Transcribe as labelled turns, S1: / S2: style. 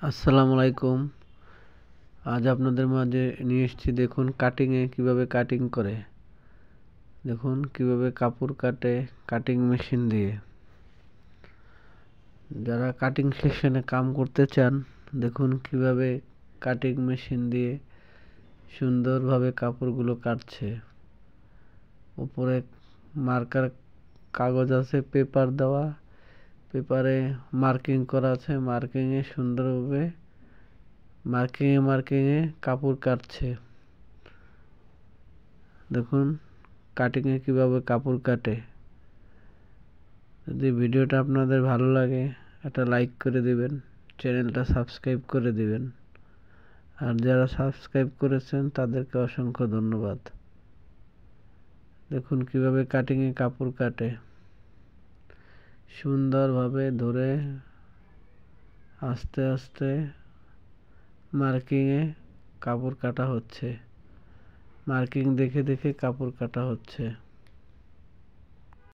S1: আসসালামু আলাইকুম। আজ আপনাদের মাঝে নিয়ে এসেছি, দেখুন কাটিংয়ে কিভাবে কাটিং করে। দেখুন কিভাবে কাপড় কাটে কাটিং মেশিন দিয়ে। যারা কাটিং সেকশনে কাম করতে চান, দেখুন কিভাবে কাটিং মেশিন দিয়ে সুন্দরভাবে কাপড়গুলো কাটছে। উপরে মার্কার কাগজ আছে, পেপার দেওয়া, পেপারে মার্কিং করা আছে। মার্কিংয়ে সুন্দরভাবে মার্কিংয়ে কাপড় কাটছে। দেখুন কাটিংয়ে কিভাবে কাপড় কাটে। যদি ভিডিওটা আপনাদের ভালো লাগে, একটা লাইক করে দিবেন, চ্যানেলটা সাবস্ক্রাইব করে দিবেন। আর যারা সাবস্ক্রাইব করেছেন তাদেরকে অসংখ্য ধন্যবাদ। দেখুন কিভাবে কাটিংয়ে কাপড় কাটে। সুন্দরভাবে ধরে আস্তে আস্তে মার্কিংয়ে কাপড় কাটা হচ্ছে। মার্কিং দেখে দেখে কাপড় কাটা হচ্ছে।